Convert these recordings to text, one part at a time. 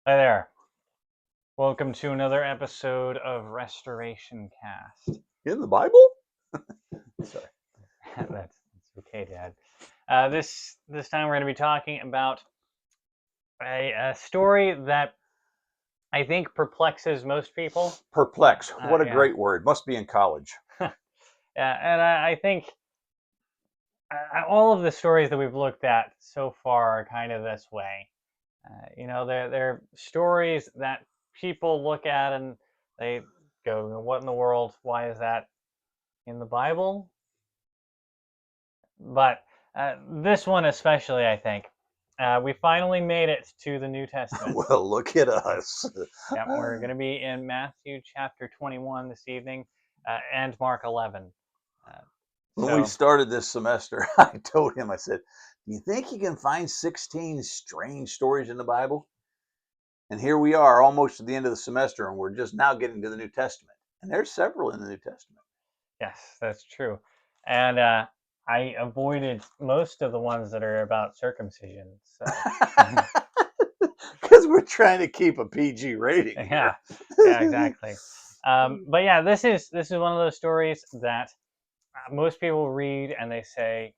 Hi there. Welcome to another episode of RestorationCast. In the Bible? Sorry. That's okay, Dad. This time we're going to be talking about a story that I think perplexes most people. Perplex. What a Yeah. great word. Must be in college. Yeah, and I think all of the stories that we've looked at so far are kind of this way. They're stories that people look at and they go, "What in the world? Why is that in the Bible?" But this one especially, I think. We finally made it to the New Testament. Well, look at us. Yep, we're going to be in Matthew chapter 21 this evening and Mark 11. Uh, When we so, started this semester, I told him, I said, do you think you can find 16 strange stories in the Bible? And here we are, almost at the end of the semester, and we're just now getting to the New Testament. And there's several in the New Testament. yes, that's true. And I avoided most of the ones that are about circumcision. So, Because we're trying to keep a PG rating. yeah, yeah, exactly. But yeah, this is one of those stories that most people read and they say,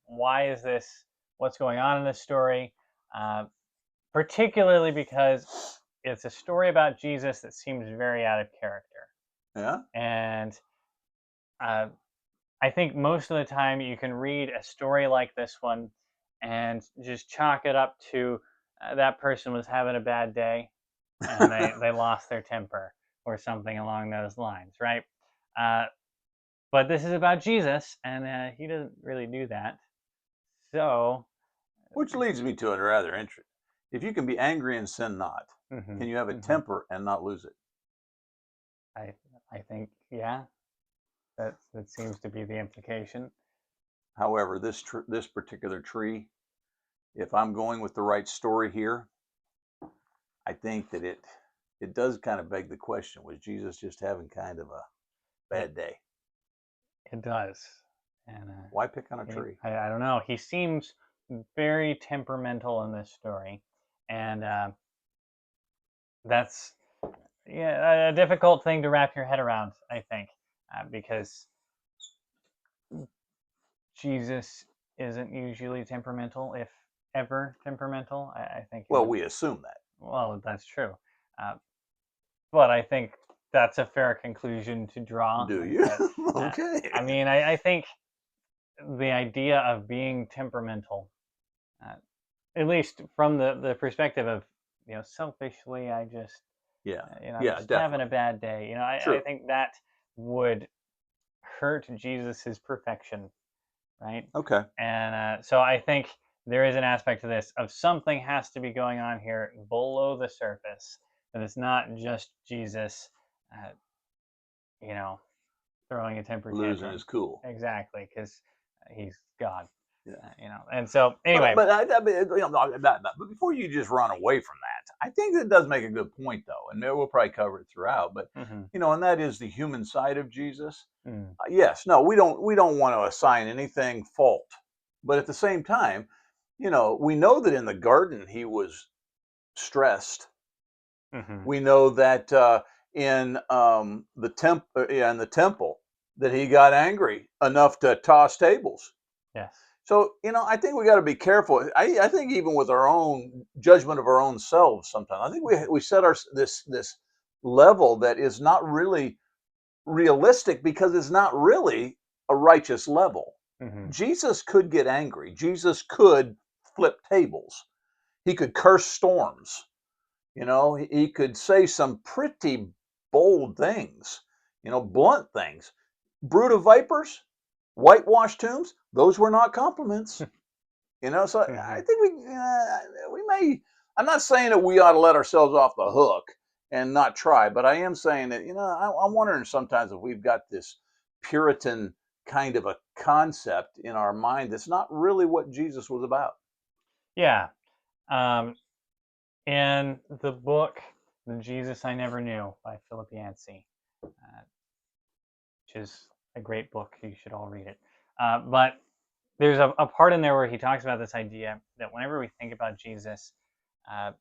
why is this? What's going on in this story? Particularly because it's a story about Jesus that seems very out of character. Yeah. And I think most of the time you can read a story like this one and just chalk it up to that person was having a bad day and they lost their temper or something along those lines, right? But this is about Jesus, and he doesn't really do that. So, Which leads me to a rather interesting. If you can be angry and sin not, mhm, can you have a mhm. temper and not lose it? I I think yeah, that seems to be the implication. However, this particular tree, if I'm going with the right story here, I think that it does kind of beg the question: was Jesus just having kind of a It bad day? it does, and Why pick on a tree? I don't know. He seems very temperamental in this story, and that's yeah a difficult thing to wrap your head around. I think because Jesus isn't usually temperamental, if ever temperamental. I think it Well, would. we assume that. Well, that's true, uh, but I think that's a fair conclusion to draw. Do you? Uh, Okay. I think the idea of being temperamental, uh, at least from the perspective of selfishly, I just Yeah. I'm Yeah, just having a definitely. bad day. I True. think that would hurt Jesus's perfection, right? Okay. And so I think there is an aspect to this of something has to be going on here below the surface, that it's not just Jesus, uh, you know, throwing a temper Losing tantrum. is cool. Exactly, because he's God, Yeah. And so But anyway, but but before you just run away from that, I think that does make a good point though, and maybe we'll probably cover it throughout. But mhm, and that is the human side of Jesus. mm, Yes, no, we don't want to assign anything fault, but at the same time, we know that in the garden he was stressed. mhm, We know that in in the temple that he got angry enough to toss tables. yes, So, I think we got to be careful. I think even with our own judgment of our own selves, sometimes I think we set our this level that is not really realistic because it's not really a righteous level. mhm, Jesus could get angry. Jesus could flip tables. He could curse storms. He could say some pretty bold things, blunt things. Brood of vipers, whitewashed tombs, those were not compliments. So I mhm. think we may. I'm not saying that we ought to let ourselves off the hook and not try, but I am saying that I'm wondering sometimes if we've got this Puritan kind of a concept in our mind that's not really what Jesus was about. Yeah. Um, in the book "The Jesus I Never Knew" by Philip Yancey, which is a great book, you should all read it. But there's a part in there where he talks about this idea that whenever we think about Jesus, uh,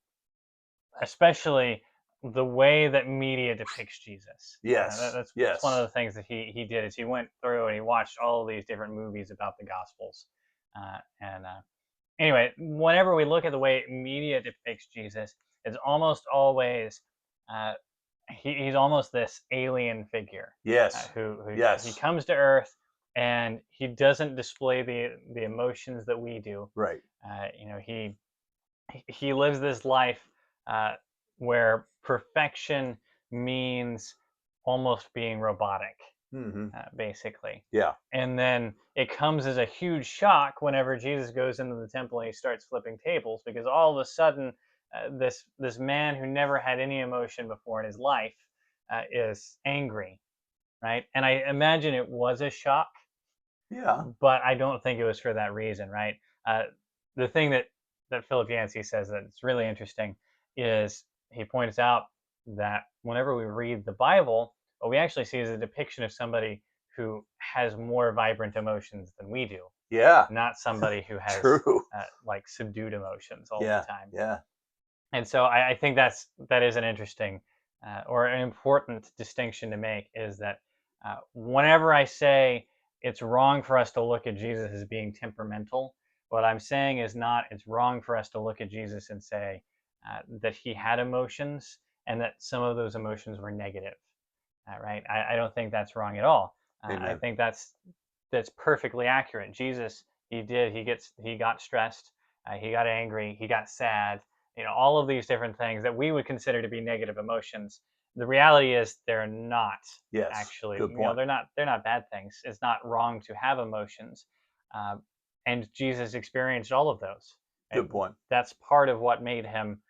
especially the way that media depicts Jesus. Yes, That's one of yes, the things that he did is he went through and he watched all of these different movies about the Gospels. And Anyway, whenever we look at the way media depicts Jesus, it's almost always uh, he's almost this alien figure yes, who he yes, comes to Earth and he doesn't display the emotions that we do. right. He lives this life uh, where perfection means almost being robotic, Hmm. basically. Yeah, And then it comes as a huge shock whenever Jesus goes into the temple and he starts flipping tables, because all of a sudden, this man who never had any emotion before in his life is angry, right? And I imagine it was a shock, yeah, but I don't think it was for that reason, right? Uh, the thing that Philip Yancey says that's really interesting is he points out that whenever we read the Bible, what we actually see is a depiction of somebody who has more vibrant emotions than we do, yeah. not somebody who has True. like subdued emotions all the Yeah, time. yeah, And so I think that is an interesting or an important distinction to make, is that whenever I say it's wrong for us to look at Jesus as being temperamental, what I'm saying is not it's wrong for us to look at Jesus and say that he had emotions and that some of those emotions were negative. Right? I don't think that's wrong at all. I amen. think that's perfectly accurate. Jesus, he got stressed, he got angry, he got sad. All of these different things that we would consider to be negative emotions. The reality is they're not Yes, actually. good point. They're not bad things. It's not wrong to have emotions, um, and Jesus experienced all of those. Good And point. that's part of what made him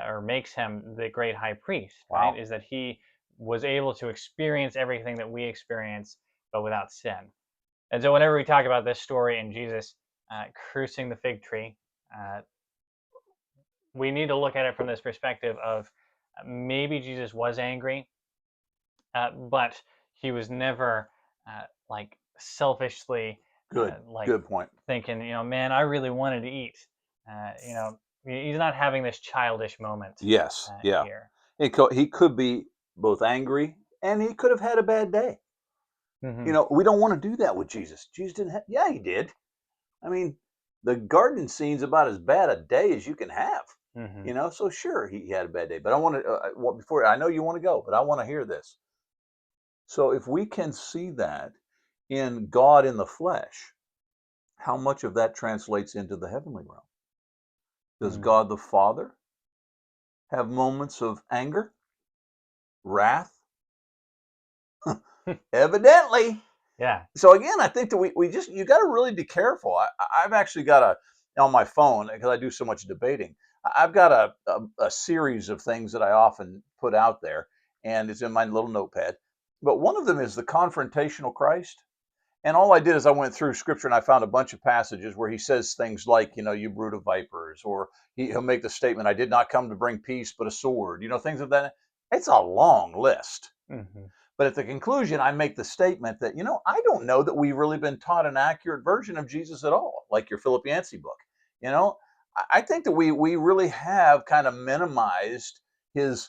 or makes him the great high priest, right? Wow. Is that he was able to experience everything that we experience, but without sin. And so, whenever we talk about this story and Jesus cursing the fig tree, uh, we need to look at it from this perspective of maybe Jesus was angry, but he was never like selfishly Good. like Good point. thinking, man, I really wanted to eat. He's not having this childish moment Yes. Yeah. here. He could be both angry and he could have had a bad day. Hmm. We don't want to do that with Jesus. Jesus didn't have, yeah, he did. I mean, the garden scene's about as bad a day as you can have. Hmm. So sure, he had a bad day. But I want to, before I know you want to go, but I want to hear this. So if we can see that in God in the flesh, how much of that translates into the heavenly realm? Does Mm. God the Father have moments of anger, wrath? Evidently. Yeah. So again, I think that we just you got to really be careful. I've actually got on my phone because I do so much debating. I've got a series of things that I often put out there, and it's in my little notepad. But one of them is the confrontational Christ. And all I did is I went through scripture and I found a bunch of passages where he says things like, you brood of vipers, or he'll make the statement, I did not come to bring peace, but a sword, things of that. It's a long list. Hmm. But at the conclusion, I make the statement that, I don't know that we've really been taught an accurate version of Jesus at all, like your Philip Yancey book. You know, I think that we really have kind of minimized his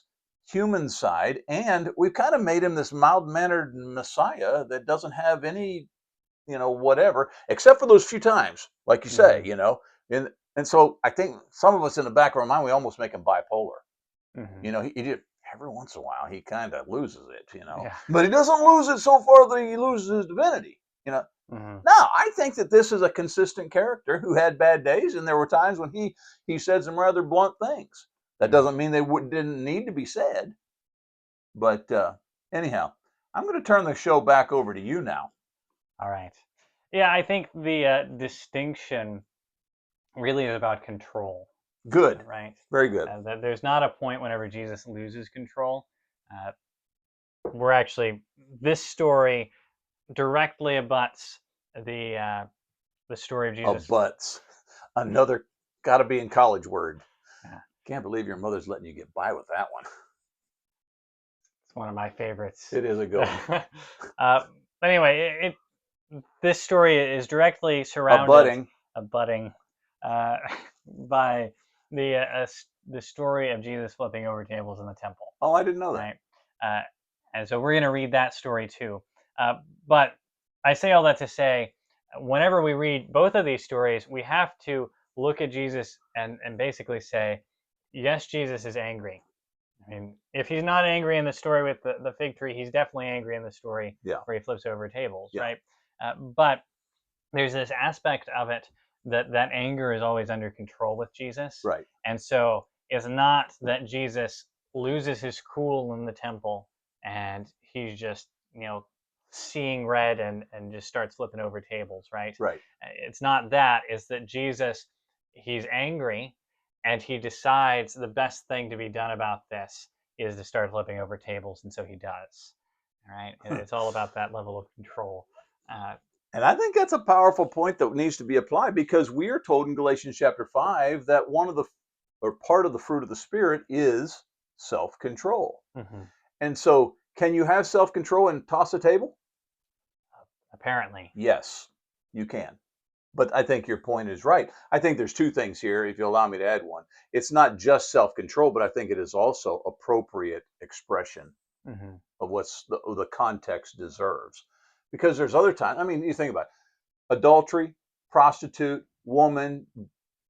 human side, and we've kind of made him this mild mannered Messiah that doesn't have any whatever, except for those few times, like you say, Hmm. and so I think some of us in the back of our mind, we almost make him bipolar. Hmm. He did every once in a while, he kind of loses it, Yeah. but he doesn't lose it so far that he loses his divinity, you know. Hmm. Now, I think that this is a consistent character who had bad days, and there were times when he said some rather blunt things. That Hmm. doesn't mean they didn't need to be said, but anyhow, I'm going to turn the show back over to you now. All right. Yeah, I think the distinction really is about control, Good, right? very good. That there's not a point whenever Jesus loses control. Uh, we're actually this story directly abuts the story of A Jesus. butts. Another got to be in college word. Yeah, Can't believe your mother's letting you get by with that one. it's one of my favorites. It is a good one. But anyway, this story is directly A surrounded, budding. abutting, uh, by the story of Jesus flipping over tables in the temple, Oh, I didn't know that. right? Uh, and so we're going to read that story too. But I say all that to say, whenever we read both of these stories, we have to look at Jesus and basically say, yes, Jesus is angry. I mean, if he's not angry in the story with the fig tree, he's definitely angry in the story Yeah. where he flips over tables, Yeah. right? But there's this aspect of it that anger is always under control with Jesus. Right. And so it's not that Jesus loses his cool in the temple and he's just, seeing red and just starts flipping over tables, right? Right. It's not that. It's that Jesus, he's angry and he decides the best thing to be done about this is to start flipping over tables. And so he does. All right. It's all about that level of control. And I think that's a powerful point that needs to be applied, because we are told in Galatians chapter 5 that one of the, or part of the fruit of the Spirit is self-control. Mm-hmm. And so, can you have self-control and toss a table? Apparently. Yes, you can. But I think your point is right. I think there's two things here, if you allow me to add one. It's not just self-control, but I think it is also appropriate expression Mm-hmm. of what's the context deserves. Because there's other times, I mean, you think about it, adultery, prostitute, woman,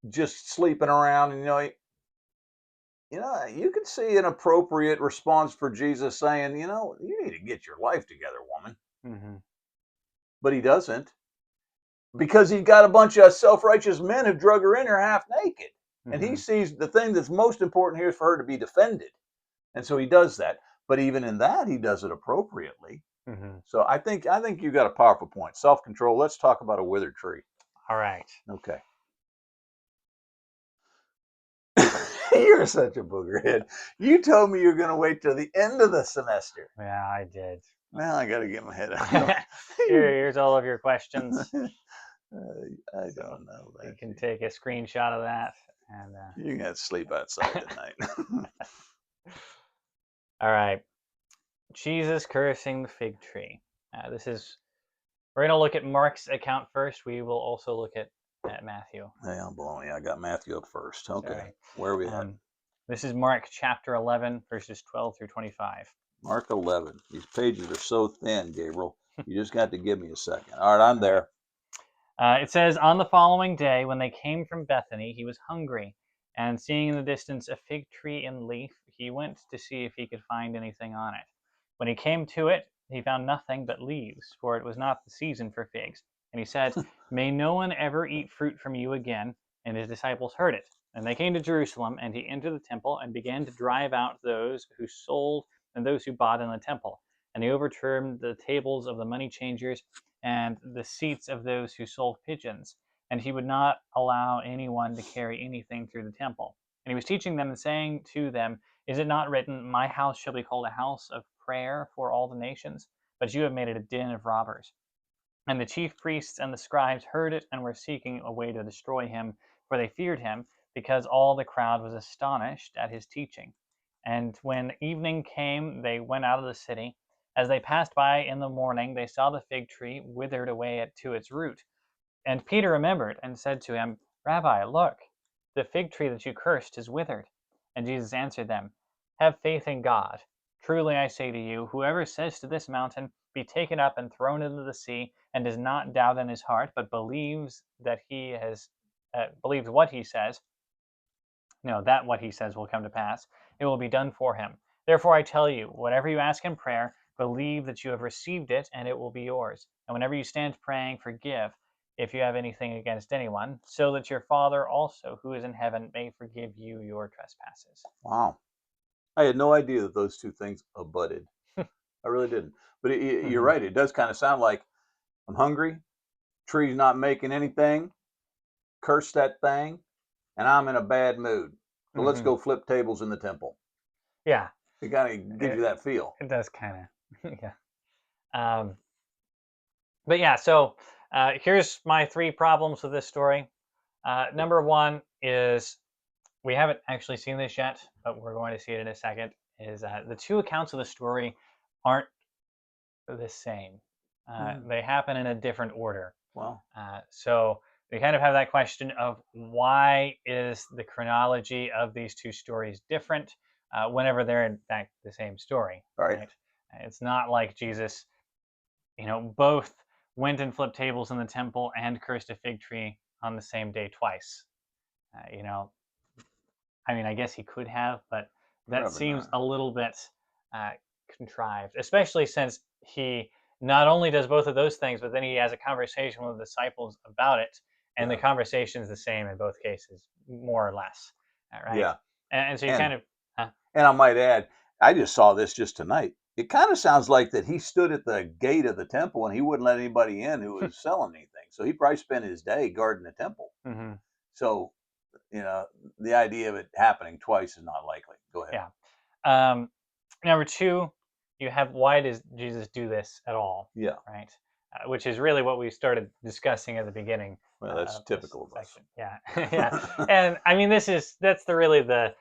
just sleeping around, and you could see an appropriate response for Jesus saying, you need to get your life together, woman. Mm-hmm. But he doesn't, because he's got a bunch of self-righteous men who drug her in there half naked. And he Mm-hmm. sees the thing that's most important here is for her to be defended. And so he does that. But even in that, he does it appropriately. Mm-hmm. So I think you got a powerful point. Self-control. Let's talk about a withered tree. All right. Okay. You're such a boogerhead. You told me you're going to wait till the end of the semester. Yeah, I did. Well, I got to get my head out. Here's all of your questions. I don't know. You can take a screenshot of that. And you got to sleep outside tonight. all right. Jesus cursing the fig tree. We're going to look at Mark's account first. We will also look at Matthew. Hey, I'm blowing. I got Matthew up first. Okay. Sorry. Where are we at? This is Mark chapter 11, verses 12 through 25. Mark 11. These pages are so thin, Gabriel. You just got to give me a second. All right, I'm there. It says, on the following day, when they came from Bethany, he was hungry. And seeing in the distance a fig tree in leaf, he went to see if he could find anything on it. When he came to it, he found nothing but leaves, for it was not the season for figs. And he said, may no one ever eat fruit from you again. And his disciples heard it. And they came to Jerusalem, and he entered the temple and began to drive out those who sold and those who bought in the temple. And he overturned the tables of the money changers and the seats of those who sold pigeons. And he would not allow anyone to carry anything through the temple. And he was teaching them and saying to them, is it not written, my house shall be called a house of prayer for all the nations? But you have made it a den of robbers. And the chief priests and the scribes heard it and were seeking a way to destroy him, for they feared him, because all the crowd was astonished at his teaching. And when evening came, they went out of the city. As they passed by in the morning, they saw the fig tree withered away to its root. And Peter remembered and said to him, Rabbi, look, the fig tree that you cursed is withered. And Jesus answered them, have faith in God. Truly I say to you, whoever says to this mountain, be taken up and thrown into the sea, and does not doubt in his heart, but believes that believes what he says, that what he says will come to pass, it will be done for him. Therefore I tell you, whatever you ask in prayer, believe that you have received it, and it will be yours. And whenever you stand praying, forgive if you have anything against anyone, so that your Father also, who is in heaven, may forgive you your trespasses. Wow. I had no idea that those two things abutted. I really didn't. But you're right. It does kind of sound like I'm hungry, tree's not making anything, curse that thing, and I'm in a bad mood. So let's go flip tables in the temple. Yeah. It kind of gives you that feel. It does kind of, yeah. But yeah, so here's my 3 problems with this story. Number 1 is, we haven't actually seen this yet, but we're going to see it in a second, is the 2 accounts of the story aren't the same. They happen in a different order. Wow. So we kind of have that question of why is the chronology of these two stories different whenever they're in fact the same story, Right. right? It's not like Jesus, both went and flipped tables in the temple and cursed a fig tree on the same day twice. I mean, I guess he could have, but that Probably seems not. a little bit uh, contrived, especially since he not only does both of those things, but then he has a conversation with the disciples about it, and the Yeah. conversation is the same in both cases, more or less, right? Yeah. And so you And kind of, uh, and I might add, I just saw this just tonight. It kind of sounds like that he stood at the gate of the temple and he wouldn't let anybody in who was selling anything. So he probably spent his day guarding the temple. mhm, So, you know, the idea of it happening twice is not likely. Go ahead. yeah. Um, Number two, you have why does Jesus do this at all, Yeah. right? Which is really what we started discussing at the beginning Well, that's of this typical of section. us. Yeah, yeah. And I mean, that's the really the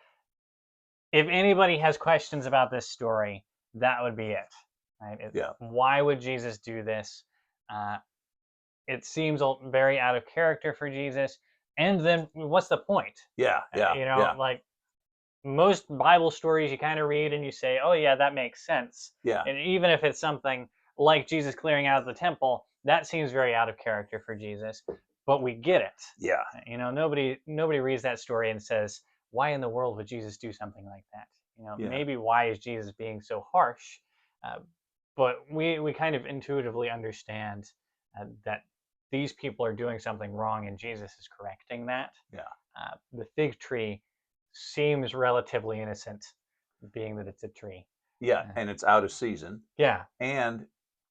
if anybody has questions about this story, that would be it, right? Yeah. Why would Jesus do this? Uh, it seems very out of character for Jesus. And then what's the point? Yeah. Yeah. Yeah. Like most Bible stories you kind of read and you say, oh, yeah, that makes sense. Yeah. And even if it's something like Jesus clearing out the temple, that seems very out of character for Jesus, but we get it. Yeah. Nobody reads that story and says, why in the world would Jesus do something like that? Yeah. Maybe why is Jesus being so harsh? Uh, but we kind of intuitively understand that these people are doing something wrong and Jesus is correcting that. Yeah. The fig tree seems relatively innocent, being that it's a tree. Yeah. Uh, And it's out of season. yeah, And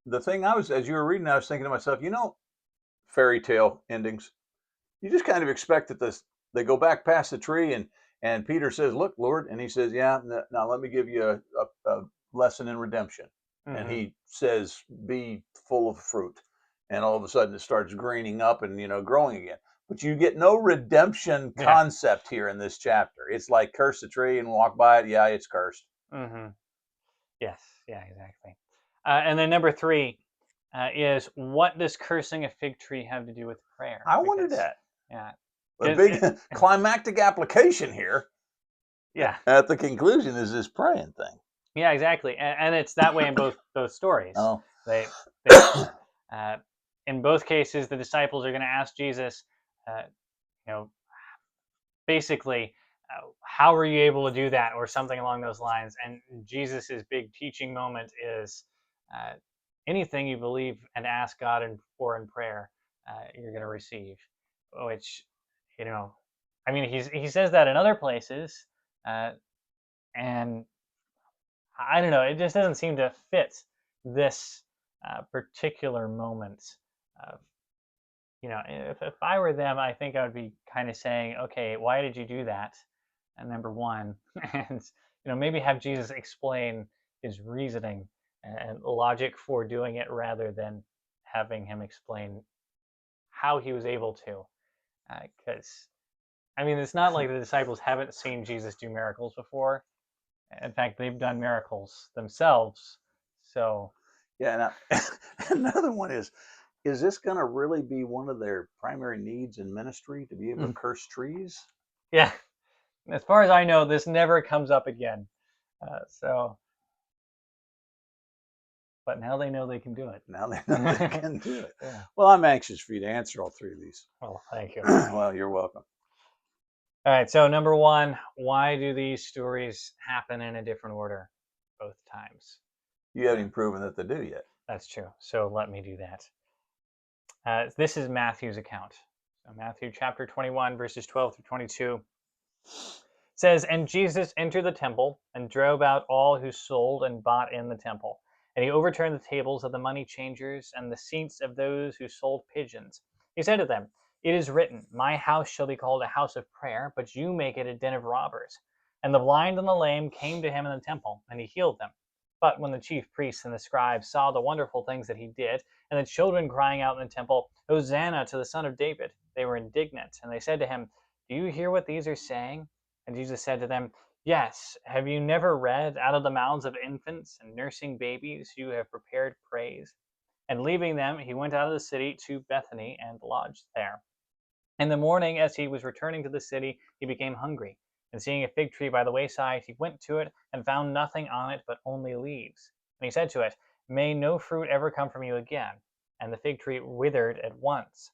the thing as you were reading, I was thinking to myself, fairy tale endings, you just kind of expect that they go back past the tree and Peter says, "Look, Lord," and he says, "Yeah, now let me give you a lesson in redemption." And mm-hmm. he says, "Be full of fruit," and all of a sudden it starts greening up and growing again. But you get no redemption Yeah, concept here in this chapter. It's like curse the tree and walk by it. Yeah, it's cursed. mm-hmm. Yes, yeah, exactly. And then number three is what does cursing a fig tree have to do with prayer? I wondered Because that. yeah, A it, big it, climactic application here yeah, at the conclusion is this praying thing. yeah, exactly, and it's that way in both stories. Oh, They uh, in both cases the disciples are going to ask Jesus, uh, you know, basically, how were you able to do that, or something along those lines. And Jesus's big teaching moment is uh, anything you believe and ask God for in prayer, you're going to receive. Which, you know, I mean, he says that in other places, uh, and I don't know, it just doesn't seem to fit this particular moment of if I were them, I think I would be kind of saying, okay, why did you do that? And number one, and maybe have Jesus explain his reasoning and logic for doing it rather than having him explain how he was able to. Because I mean, it's not like the disciples haven't seen Jesus do miracles before. In fact, they've done miracles themselves. So yeah. Now, another one is this going to really be one of their primary needs in ministry to be able to curse trees? yeah, as far as I know, this never comes up again. So but now they know they can do it. Now they know they can do it. Yeah. Well, I'm anxious for you to answer all three of these. Well, thank you. Well, you're welcome. All right. So number one, why do these stories happen in a different order both times? You haven't even proven that they do yet. That's true. So let me do that. This is Matthew's account. So Matthew chapter 21, verses 12 through 22 says, "And Jesus entered the temple and drove out all who sold and bought in the temple. And he overturned the tables of the money changers and the seats of those who sold pigeons. He said to them, 'It is written, my house shall be called a house of prayer, but you make it a den of robbers.' And the blind and the lame came to him in the temple, and he healed them. But when the chief priests and the scribes saw the wonderful things that he did, and the children crying out in the temple, 'Hosanna to the Son of David,' they were indignant, and they said to him, 'Do you hear what these are saying?' And Jesus said to them, 'Yes, have you never read, out of the mouths of infants and nursing babies you have prepared praise?' And leaving them, he went out of the city to Bethany and lodged there. In the morning, as he was returning to the city, he became hungry. And seeing a fig tree by the wayside, he went to it and found nothing on it but only leaves. And he said to it, "May no fruit ever come from you again." And the fig tree withered at once.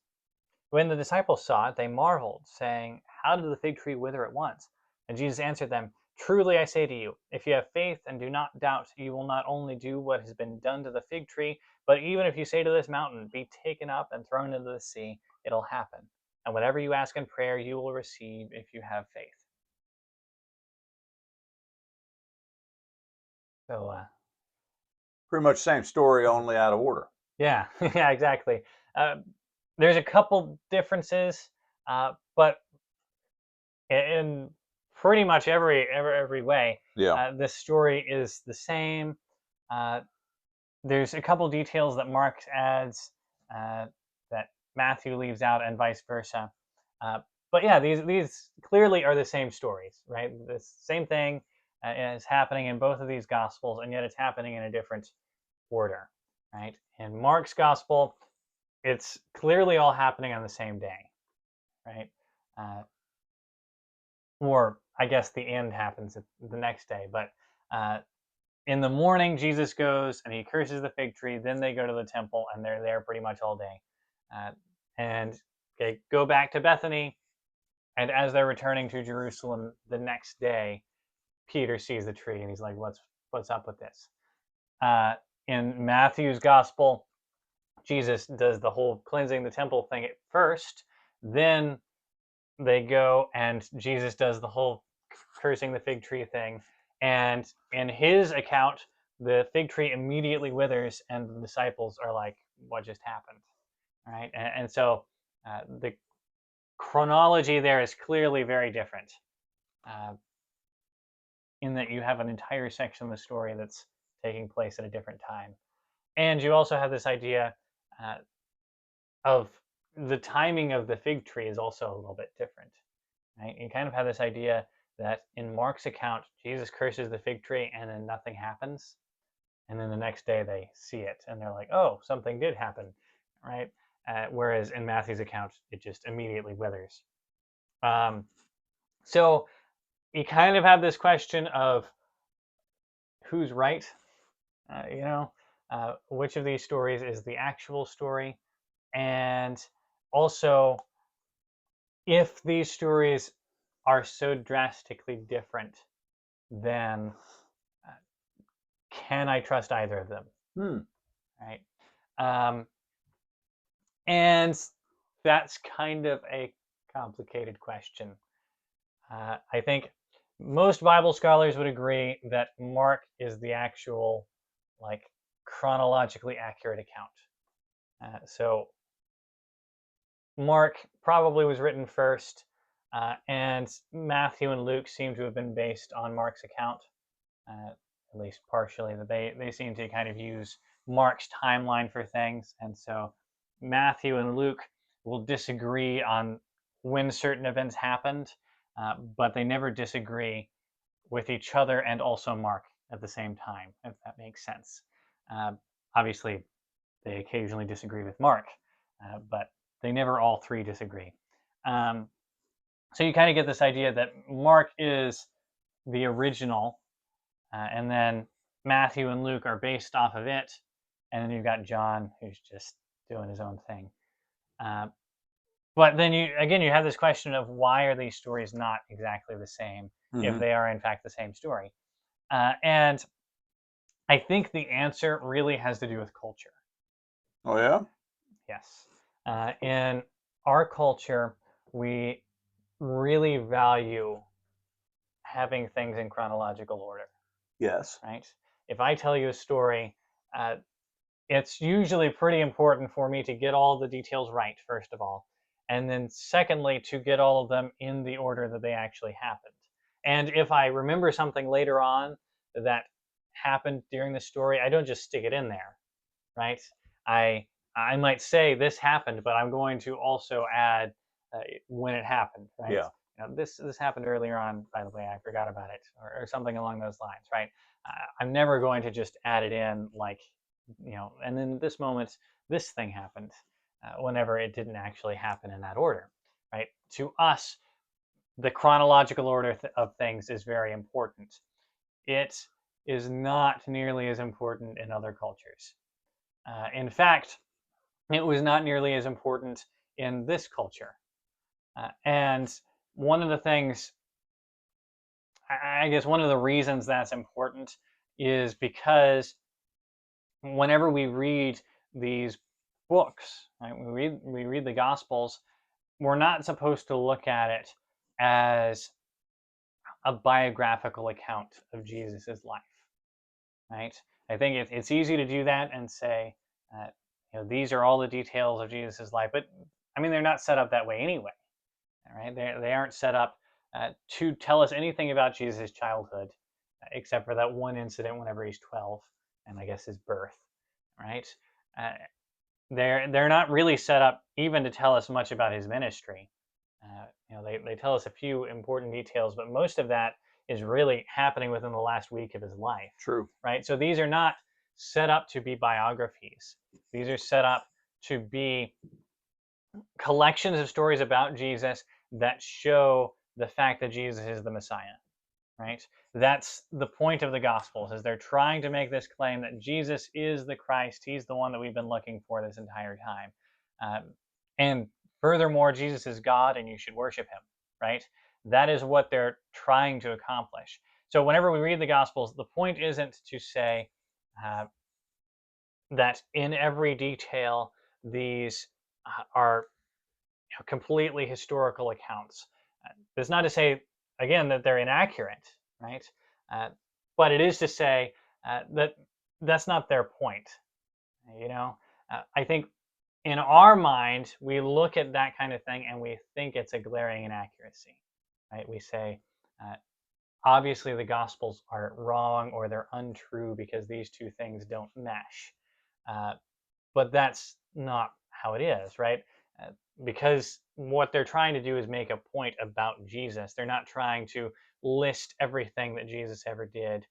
When the disciples saw it, they marveled, saying, "How did the fig tree wither at once?" And Jesus answered them, "Truly I say to you, if you have faith and do not doubt, you will not only do what has been done to the fig tree, but even if you say to this mountain, 'Be taken up and thrown into the sea,' it'll happen. And whatever you ask in prayer, you will receive if you have faith." So, Pretty much same story, only out of order. yeah, yeah, exactly. Uh, there's a couple differences, but in pretty much every way, Yeah. this story is the same. Uh, there's a couple details that Mark adds uh, that Matthew leaves out, and vice versa. Uh, but yeah, these clearly are the same stories, right? The same thing is happening in both of these gospels, and yet it's happening in a different order, right? In Mark's gospel, it's clearly all happening on the same day, right? Uh, or I guess the end happens the next day. But uh, in the morning, Jesus goes and he curses the fig tree. Then they go to the temple and they're there pretty much all day. Uh, and they go back to Bethany. And as they're returning to Jerusalem the next day, Peter sees the tree and he's like, "What's up with this?" Uh, in Matthew's gospel, Jesus does the whole cleansing the temple thing at first. Then they go and Jesus does the whole cursing the fig tree thing. And in his account, the fig tree immediately withers, and the disciples are like, "What just happened?" Right? And so the chronology there is clearly very different, uh, in that you have an entire section of the story that's taking place at a different time. And you also have this idea uh, of the timing of the fig tree is also a little bit different. Right? You kind of have this idea that in Mark's account, Jesus curses the fig tree and then nothing happens. And then the next day they see it and they're like, "Oh, something did happen." Right? Whereas in Matthew's account, it just immediately withers. Um, so you kind of have this question of who's right, uh, you know, which of these stories is the actual story? And also, if these stories are so drastically different, then uh, can I trust either of them? Hmm. Right. Um, and that's kind of a complicated question. I think most Bible scholars would agree that Mark is the actual, like, chronologically accurate account. So Mark probably was written first, and Matthew and Luke seem to have been based on Mark's account, at least partially. That they seem to kind of use Mark's timeline for things, and so Matthew and Luke will disagree on when certain events happened, but they never disagree with each other and also Mark at the same time, if that makes sense. Uh, Obviously, they occasionally disagree with Mark, but they never all three disagree. Um, so you kind of get this idea that Mark is the original, and then Matthew and Luke are based off of it, and then you've got John who's just doing his own thing. Uh, but then you have this question of why are these stories not exactly the same if Mm-hmm. they are in fact the same story? And I think the answer really has to do with culture. Oh yeah. Yes. In our culture, we really value having things in chronological order, Yes. right? If I tell you a story, uh, it's usually pretty important for me to get all the details right, first of all. And then, secondly, to get all of them in the order that they actually happened. And if I remember something later on that happened during the story, I don't just stick it in there, right? I I might say this happened, but I'm going to also add when it happened, right? Yeah. This happened earlier on. By the way, I forgot about it, or something along those lines, right? I'm never going to just add it in like, and then this moment, this thing happened, whenever it didn't actually happen in that order. right? To us, the chronological order of things is very important. It is not nearly as important in other cultures. In fact, it was not nearly as important in this culture. And one of the things, I guess one of the reasons that's important is because whenever we read these books, right, we read the Gospels, we're not supposed to look at it as a biographical account of Jesus's life, right? I think it's easy to do that and say, these are all the details of Jesus's life, but I mean, they're not set up that way anyway, right? They aren't set up to tell us anything about Jesus' childhood, except for that one incident whenever he's 12, and I guess his birth, right? Uh, they're not really set up even to tell us much about his ministry. They tell us a few important details, but most of that is really happening within the last week of his life. True. Right? So these are not set up to be biographies. These are set up to be collections of stories about Jesus that show the fact that Jesus is the Messiah. Right? That's the point of the Gospels, is they're trying to make this claim that Jesus is the Christ. He's the one that we've been looking for this entire time. And furthermore, Jesus is God and you should worship him, right? That is what they're trying to accomplish. So whenever we read the Gospels, the point isn't to say that in every detail these are completely historical accounts. That's not to say, again, that they're inaccurate, right? But it is to say that that's not their point. I think in our mind, we look at that kind of thing and we think it's a glaring inaccuracy, right? We say, obviously the Gospels are wrong or they're untrue because these two things don't mesh. But that's not how it is, right? Because what they're trying to do is make a point about Jesus. They're not trying to list everything that Jesus ever did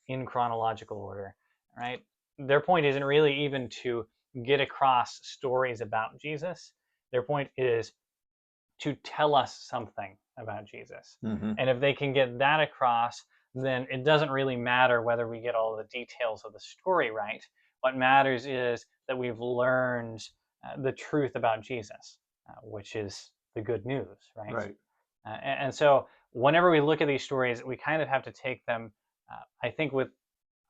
in chronological order, right? Their point isn't really even to get across stories about Jesus. Their point is to tell us something about Jesus. Mm-hmm. And if they can get that across, then it doesn't really matter whether we get all the details of the story right. What matters is that we've learned the truth about Jesus, which is the good news, right? Right. And so whenever we look at these stories, we kind of have to take them, I think, with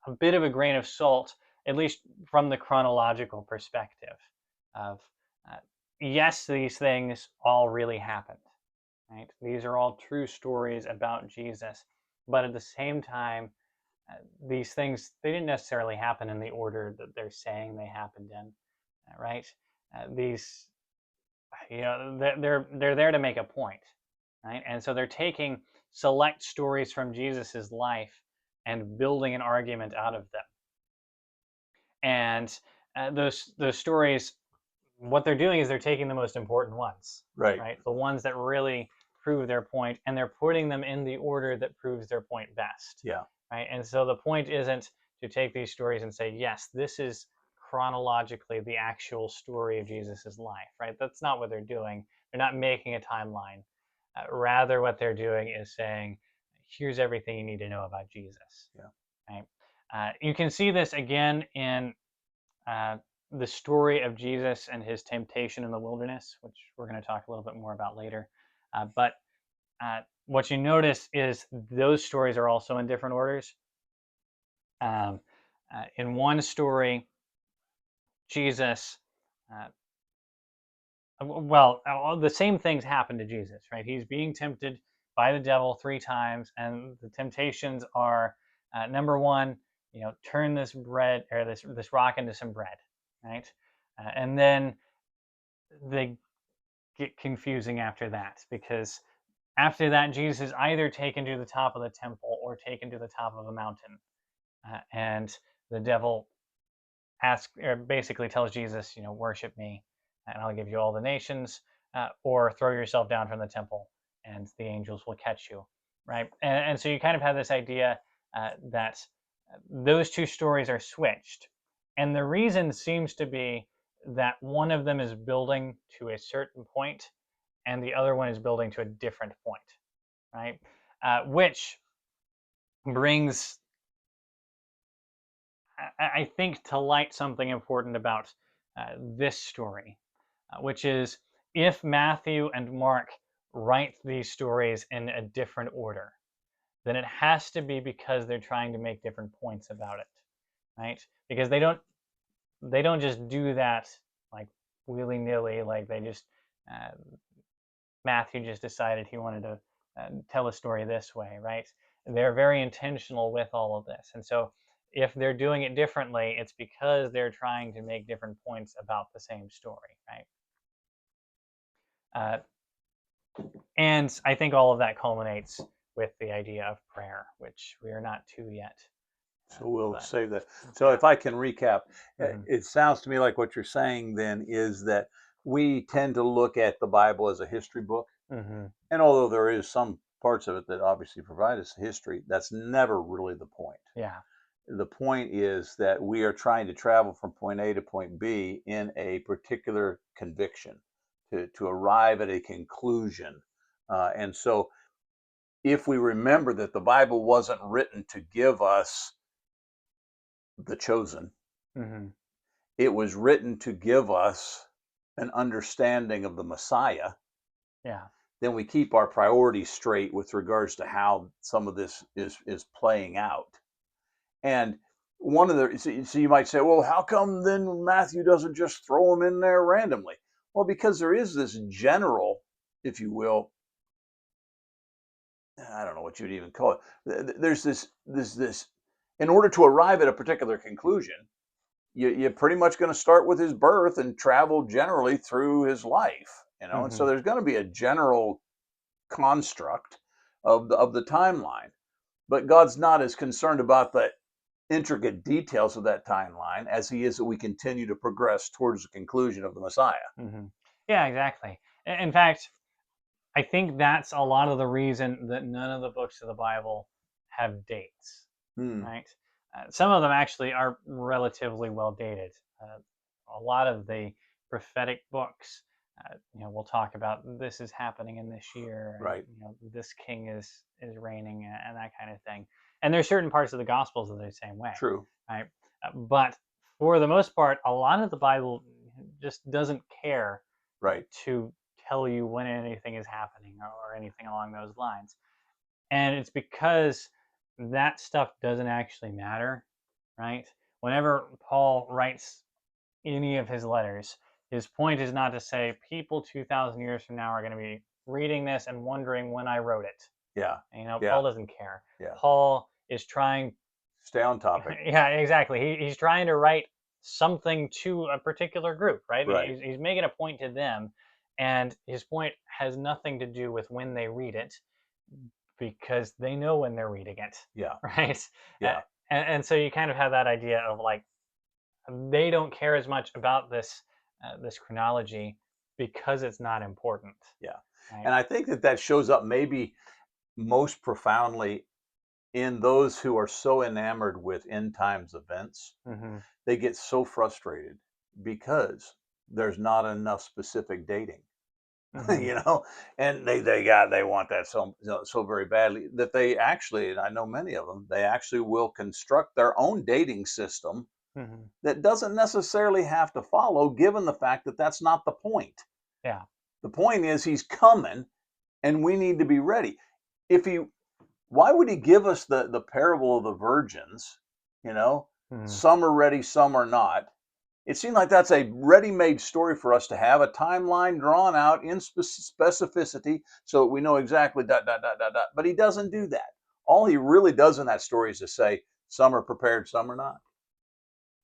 a bit of a grain of salt, at least from the chronological perspective of, yes, these things all really happened, right? These are all true stories about Jesus, but at the same time, these things, they didn't necessarily happen in the order that they're saying they happened in, right? These, they're there to make a point, right? And so they're taking select stories from Jesus's life and building an argument out of them. And those stories, what they're doing is they're taking the most important ones, right? The ones that really prove their point, and they're putting them in the order that proves their point best. Yeah. Right. And so the point isn't to take these stories and say, yes, this is chronologically the actual story of Jesus's life, right? That's not what they're doing. They're not making a timeline. Rather, what they're doing is saying, here's everything you need to know about Jesus. Yeah. Right. You can see this again in the story of Jesus and his temptation in the wilderness, which we're going to talk a little bit more about later. But what you notice is those stories are also in different orders. In one story, Jesus, the same things happen to Jesus, right? He's being tempted by the devil 3 times, and the temptations are, number one, turn this bread or this rock into some bread, right? And then they get confusing after that, because after that, Jesus is either taken to the top of the temple or taken to the top of a mountain. And the devil basically tells Jesus, worship me and I'll give you all the nations, or throw yourself down from the temple and the angels will catch you, right? And so you kind of have this idea that those two stories are switched. And the reason seems to be that one of them is building to a certain point and the other one is building to a different point, right? Which brings, I think, to light something important about this story, which is if Matthew and Mark write these stories in a different order, then it has to be because they're trying to make different points about it, right? Because they don't just do that like willy-nilly, like they just uh, Matthew just decided he wanted to tell a story this way, right? They're very intentional with all of this. And so if they're doing it differently, it's because they're trying to make different points about the same story, right? Uh, and I think all of that culminates with the idea of prayer, which we are not to yet. So we'll But save that. So if I can recap, mhm, it sounds to me like what you're saying then is that we tend to look at the Bible as a history book. mhm, And although there is some parts of it that obviously provide us history, that's never really the point. yeah, The point is that we are trying to travel from point A to point B in a particular conviction to arrive at a conclusion. And so if we remember that the Bible wasn't written to give us the chosen, mhm, it was written to give us an understanding of the Messiah, yeah, then we keep our priorities straight with regards to how some of this is playing out. And one of the so you might say, well, how come then Matthew doesn't just throw them in there randomly? Well, because there is this general, if you will, I don't know what you'd even call it. There's this. In order to arrive at a particular conclusion, you're pretty much going to start with his birth and travel generally through his life, and so mhm, there's going to be a general construct of the timeline. But God's not as concerned about the intricate details of that timeline as he is that we continue to progress towards the conclusion of the Messiah. mhm. Yeah, exactly. In fact, I think that's a lot of the reason that none of the books of the Bible have dates, Hmm. right? Some of them actually are relatively well dated. A lot of the prophetic books, we'll talk about this is happening in this year, and Right. this king is reigning, and that kind of thing. And there's certain parts of the Gospels that are the same way, True. right? But for the most part, a lot of the Bible just doesn't care Right. to tell you when anything is happening or anything along those lines. And it's because that stuff doesn't actually matter, right? Whenever Paul writes any of his letters, his point is not to say people 2,000 years from now are going to be reading this and wondering when I wrote it. Yeah. Paul Yeah. doesn't care. Yeah. Paul is trying, Stay on topic. yeah, exactly. He's trying to write something to a particular group, right? Right. He's making a point to them, and his point has nothing to do with when they read it because they know when they're reading it, Yeah. right? Uh, Yeah. and so you kind of have that idea of like they don't care as much about this chronology because it's not important, Yeah. right? And I think that shows up maybe most profoundly in those who are so enamored with end times events. Mm-hmm. They get so frustrated because there's not enough specific dating. Mm-hmm. you know and they want that so very badly that they actually, and I know many of them, they actually will construct their own dating system Mm-hmm. that doesn't necessarily have to follow, given the fact that that's not the point. Yeah. The point is he's coming and we need to be ready. If he Why would he give us the parable of the virgins? you know Mm-hmm. some are ready, some are not. It seemed like that's a ready-made story for us to have a timeline drawn out in specificity so that we know exactly dot dot dot dot dot. But he doesn't do that. All he really does in that story is to say some are prepared, some are not.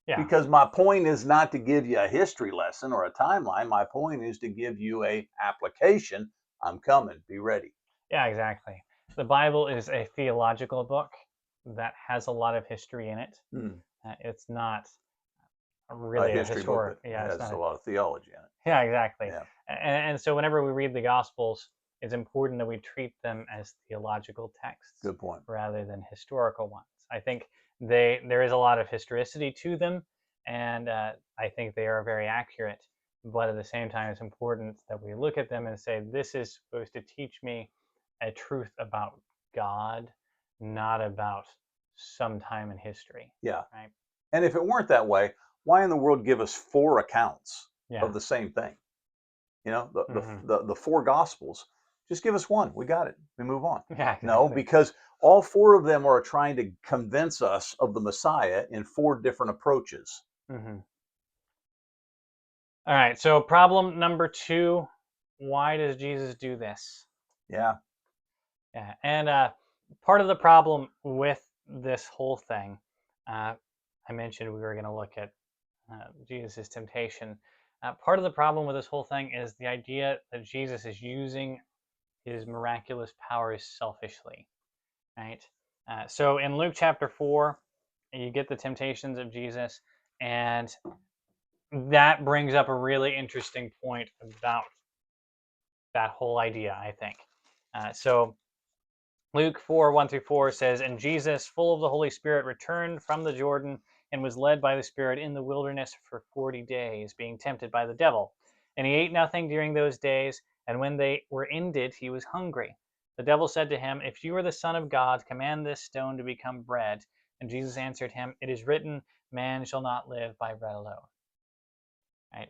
Yeah. Because my point is not to give you a history lesson or a timeline. My point is to give you a application. I'm coming. Be ready. Yeah, exactly. The Bible is a theological book that has a lot of history in it. Hmm. It's not A really a history book historic. that Yeah, it's has not. a lot of theology in it. Yeah, exactly. Yeah. And so whenever we read the Gospels, it's important that we treat them as theological texts Good point. rather than historical ones. I think there is a lot of historicity to them, and I think they are very accurate. but at the same time, it's important that we look at them and say, this is supposed to teach me a truth about God, not about some time in history. Yeah. Right? And if it weren't that way, why in the world give us four accounts Yeah. of the same thing? You know, Mm-hmm. the four gospels. Just give us one. We got it. We move on. Yeah, No, exactly. because all four of them are trying to convince us of the Messiah in four different approaches. Mm-hmm. All right. So problem number 2: why does Jesus do this? Yeah. Yeah, and part of the problem with this whole thing, uh, I mentioned we were going to look at Jesus' temptation. Part of the problem with this whole thing is the idea that Jesus is using his miraculous powers selfishly, right? So in Luke chapter 4, you get the temptations of Jesus, and that brings up a really interesting point about that whole idea, I think. So Luke 4, 1 through 4 says, And Jesus, full of the Holy Spirit, returned from the Jordan and was led by the Spirit in the wilderness for 40 days, being tempted by the devil. And he ate nothing during those days, and when they were ended, he was hungry. The devil said to him, If you are the Son of God, command this stone to become bread. And Jesus answered him, It is written, Man shall not live by bread alone. Right?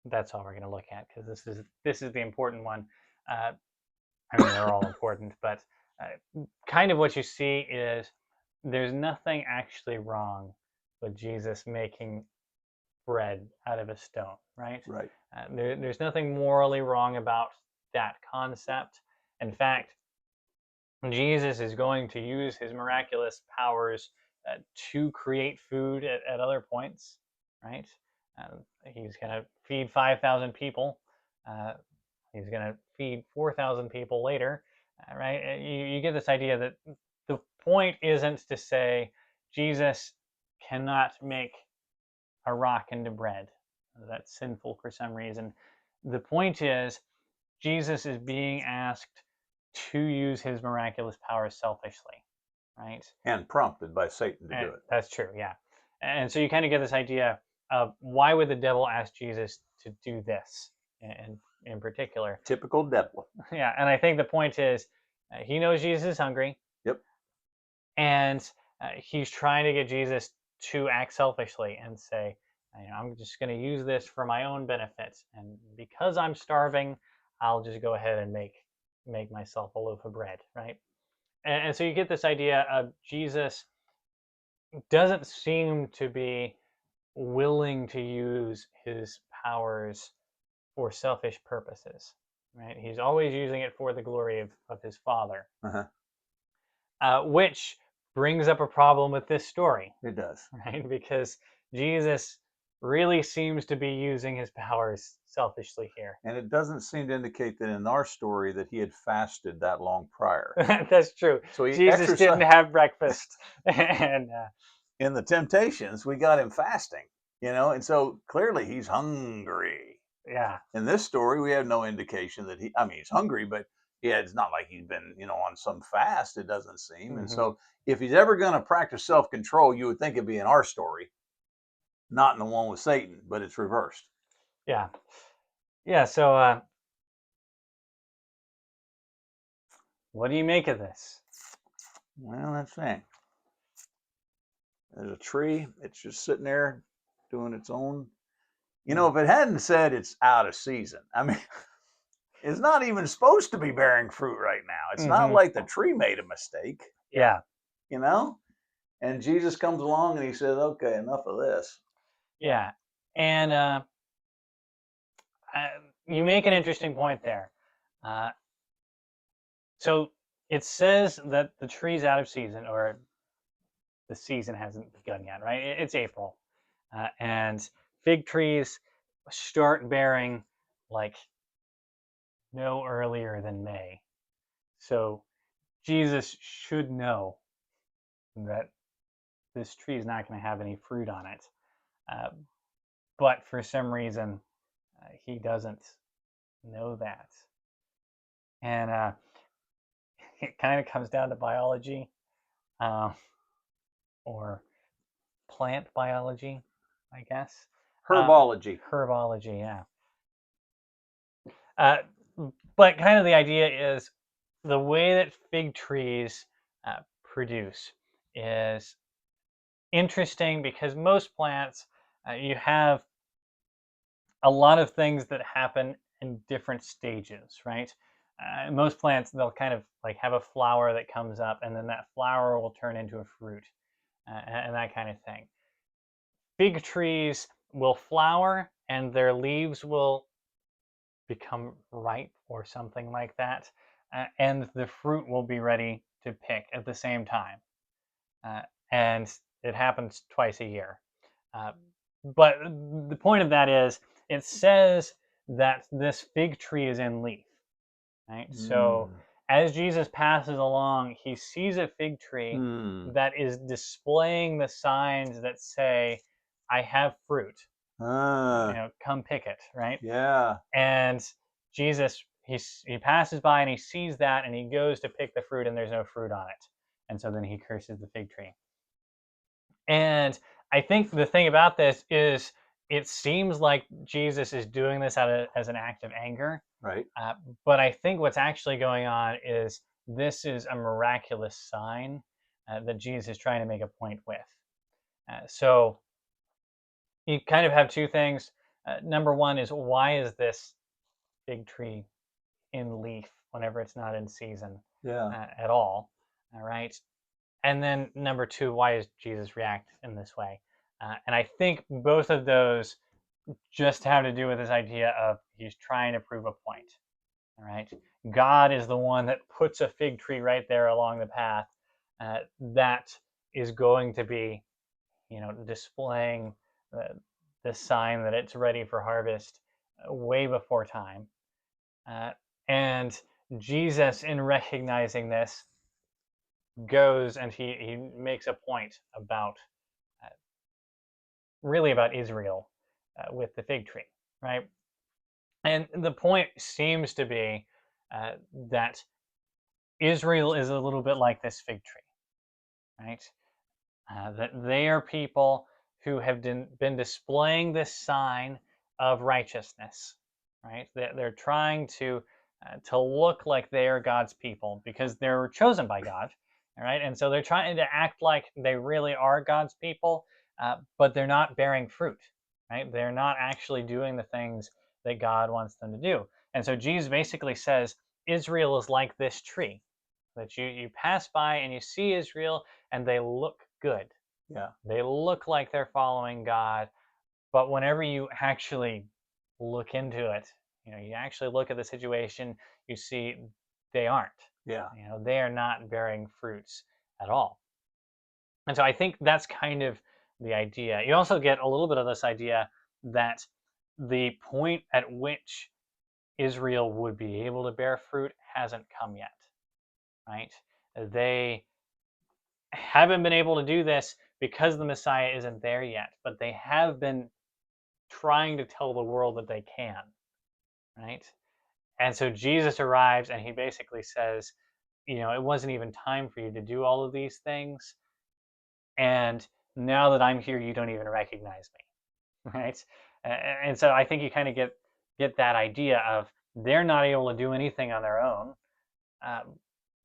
That's all we're going to look at, because this is the important one. I mean, they're all important, but kind of what you see is there's nothing actually wrong with Jesus making bread out of a stone, right? Right. There's nothing morally wrong about that concept. In fact, Jesus is going to use his miraculous powers to create food at other points, right? He's going to feed 5,000 people. Uh, he's going to feed 4,000 people later, right? You get this idea that the point isn't to say Jesus cannot make a rock into bread. That's sinful for some reason. The point is Jesus is being asked to use his miraculous powers selfishly, right? And prompted by Satan to do And it. that's true, yeah. And so you kind of get this idea of why would the devil ask Jesus to do this in particular? Typical devil. Yeah, and I think the point is he knows Jesus is hungry, Yep. and he's trying to get Jesus to act selfishly and say, I'm just going to use this for my own benefit, and because I'm starving, I'll just go ahead and make myself a loaf of bread, right? And so you get this idea of Jesus doesn't seem to be willing to use his powers for selfish purposes, right? He's always using it for the glory of his Father, Uh-huh. which brings up a problem with this story, It does. right? Because Jesus really seems to be using his powers selfishly here. And it doesn't seem to indicate that in our story that he had fasted that long prior. That's true. So he Jesus didn't exercised have breakfast, and in the temptations, we got him fasting, and so clearly he's hungry. yeah, In this story, we have no indication that I mean, he's hungry, but yeah, it's not like he's been, on some fast, it doesn't seem. And mm-hmm. so if he's ever going to practice self control, you would think it'd be in our story, not in the one with Satan, but it's reversed. Yeah, yeah. So, what do you make of this? Well, that's it. There's a tree, it's just sitting there doing its own. If it hadn't said it's out of season, I mean, it's not even supposed to be bearing fruit right now. It's not Mm-hmm. like the tree made a mistake, Yeah, you know? And Jesus comes along and he says, okay, enough of this. yeah, and you make an interesting point there. Uh, so it says that the tree's out of season, or the season hasn't begun yet, right? It's April, and fig trees start bearing like no earlier than May. So Jesus should know that this tree is not going to have any fruit on it. Uh, but for some reason, he doesn't know that. And it kind of comes down to biology, uh, or plant biology, I guess. Herbology. Herbology, yeah. Uh, but kind of the idea is the way that fig trees produce is interesting because most plants, you have a lot of things that happen in different stages, right? Most plants, they'll kind of like have a flower that comes up, and then that flower will turn into a fruit, and that kind of thing. Fig trees will flower, and their leaves will become ripe or something like that, and the fruit will be ready to pick at the same time. Uh, and it happens twice a year. Uh, but the point of that is, it says that this fig tree is in leaf, right? So Mm. as Jesus passes along, he sees a fig tree Mm. that is displaying the signs that say, "I have fruit. Come pick it," right? Yeah. And Jesus, he passes by and he sees that, and he goes to pick the fruit, and there's no fruit on it. And so then he curses the fig tree. And I think the thing about this is, it seems like Jesus is doing this as an act of anger. Right. But I think what's actually going on is this is a miraculous sign that Jesus is trying to make a point with. So you kind of have two things. Number one is, why is this fig tree in leaf whenever it's not in season Yeah. at all? All right. And then number two, why does Jesus react in this way? And I think both of those just have to do with this idea of he's trying to prove a point. All right. God is the one that puts a fig tree right there along the path that is going to be, displaying the sign that it's ready for harvest way before time. Uh, and Jesus, in recognizing this, goes and he makes a point about uh, really about Israel with the fig tree, right? And the point seems to be that Israel is a little bit like this fig tree, right? That they are people who have been displaying this sign of righteousness, right? They're trying to look like they are God's people because they're chosen by God, all right? And so they're trying to act like they really are God's people, but they're not bearing fruit, right? They're not actually doing the things that God wants them to do. And so Jesus basically says Israel is like this tree, that you pass by and you see Israel and they look good. Yeah. They look like they're following God, but whenever you actually look into it, you actually look at the situation, you see they aren't. Yeah. They are not bearing fruits at all. And so I think that's kind of the idea. You also get a little bit of this idea that the point at which Israel would be able to bear fruit hasn't come yet, right? They haven't been able to do this because the Messiah isn't there yet, but they have been trying to tell the world that they can, right? And so Jesus arrives and he basically says, it wasn't even time for you to do all of these things. And now that I'm here, you don't even recognize me, right? And so I think you kind of get that idea of they're not able to do anything on their own.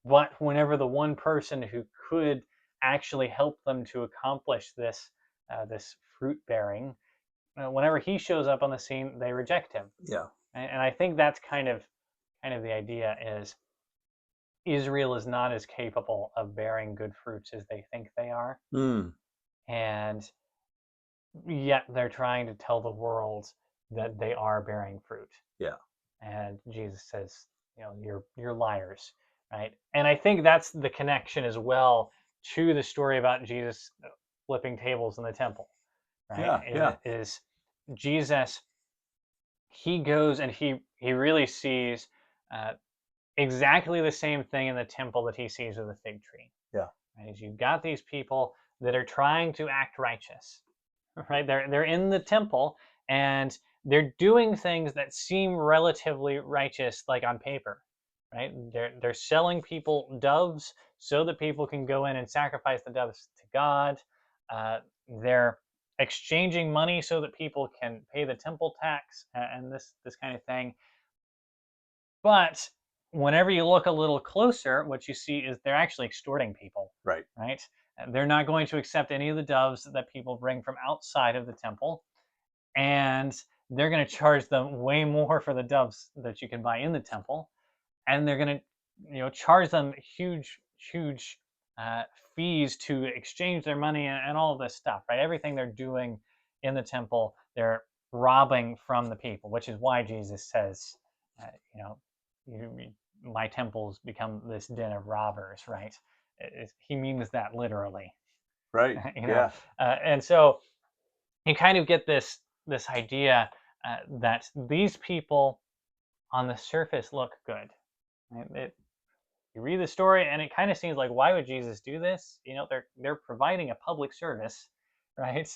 But whenever the one person who could actually help them to accomplish this fruit bearing, whenever he shows up on the scene, they reject him. Yeah. And I think that's kind of the idea is Israel is not as capable of bearing good fruits as they think they are, Mm. and yet they're trying to tell the world that they are bearing fruit. Yeah. And Jesus says, you're liars, right? And I think that's the connection as well to the story about Jesus flipping tables in the temple, right? Yeah. Yeah. Is Jesus, he goes and he really sees uh, exactly the same thing in the temple that he sees with the fig tree. Yeah. Right? Is you've got these people that are trying to act righteous, right? They're in the temple and they're doing things that seem relatively righteous, like on paper, right? They're selling people doves so that people can go in and sacrifice the doves to God. They're exchanging money so that people can pay the temple tax, and this kind of thing. But whenever you look a little closer, what you see is they're actually extorting people, Right. right? They're not going to accept any of the doves that people bring from outside of the temple, and they're going to charge them way more for the doves that you can buy in the temple, and they're going to, charge them huge uh, fees to exchange their money, and all of this stuff, right? Everything they're doing in the temple, they're robbing from the people, which is why Jesus says, uh, you know, my temples become this den of robbers, right? He means that literally, Right. you know, Yeah. and so you kind of get this idea that these people on the surface look good. Right? You read the story, and it kind of seems like, why would Jesus do this? They're providing a public service, right?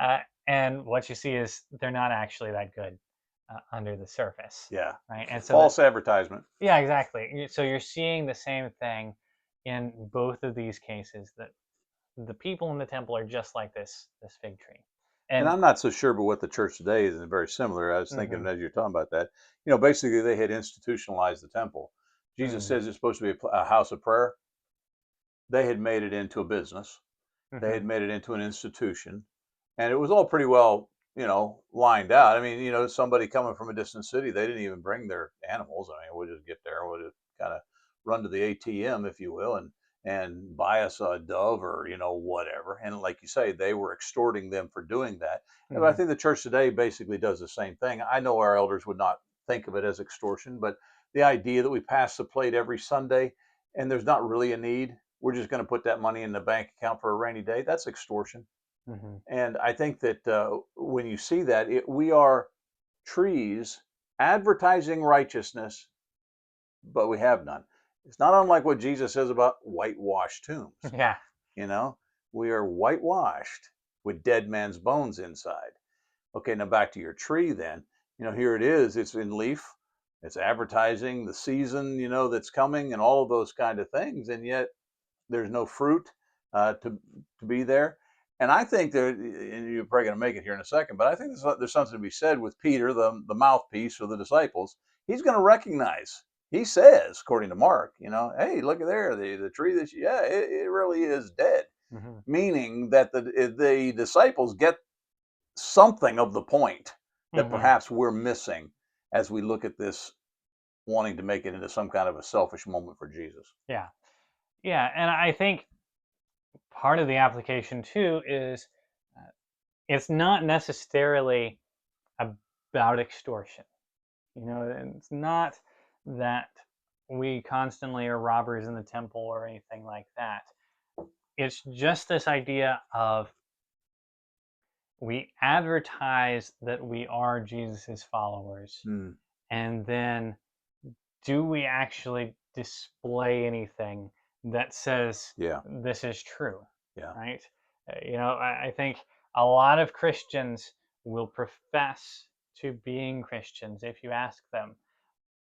Uh, and what you see is they're not actually that good under the surface, Yeah. right? And so that, False advertisement. yeah, exactly. So you're seeing the same thing in both of these cases, that the people in the temple are just like this fig tree, And and I'm not so sure, but what the church today is very similar. I was thinking mhm, as you're talking about that, basically they had institutionalized the temple. Jesus mhm, says it's supposed to be a house of prayer. They had made it into a business. They mhm, had made it into an institution, and it was all pretty well, lined out. I mean, somebody coming from a distant city, they didn't even bring their animals. I mean, we'll just get there, we'll just kind of run to the ATM, if you will, and buy us a dove or whatever. And like you say, they were extorting them for doing that. And I mhm, think the church today basically does the same thing. I know our elders would not think of it as extortion, but the idea that we pass the plate every Sunday and there's not really a need, we're just going to put that money in the bank account for a rainy day. That's extortion. mhm. And I think that when you see that, we are trees advertising righteousness, but we have none. It's not unlike what Jesus says about whitewashed tombs. Yeah. You know, we are whitewashed with dead man's bones inside. Okay, now back to your tree then. Here it is. It's in leaf. It's advertising the season, that's coming and all of those kind of things. And yet there's no fruit to be there. And I think there, and you're probably going to make it here in a second, but I think there's something to be said with Peter, the mouthpiece for the disciples. He's going to recognize. He says, according to Mark, hey, look at there, the tree that yeah, it really is dead. Mhm, Meaning that the disciples get something of the point that mhm. perhaps we're missing as we look at this, wanting to make it into some kind of a selfish moment for Jesus. Yeah. Yeah, and I think part of the application too is, uh, it's not necessarily about extortion. And it's not that we constantly are robbers in the temple or anything like that. It's just this idea of, we advertise that we are Jesus's followers, Hmm. and then do we actually display anything that says Yeah, this is true, yeah. right? I think a lot of Christians will profess to being Christians if you ask them,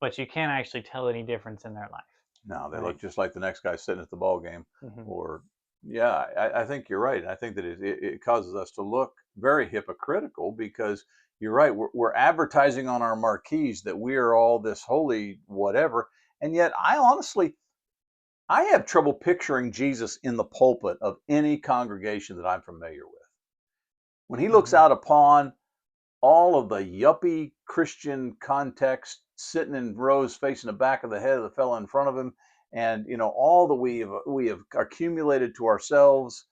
but you can't actually tell any difference in their life, No, they right? look just like the next guy sitting at the ball game. Hmm. Or, yeah, I think you're right. I think that it causes us to look very hypocritical because you're right. We're advertising on our marquees that we are all this holy whatever. And yet, I have trouble picturing Jesus in the pulpit of any congregation that I'm familiar with. When he looks Hmm. out upon all of the yuppie Christian context, sitting in rows facing the back of the head of the fellow in front of him, and all that we have accumulated to ourselves.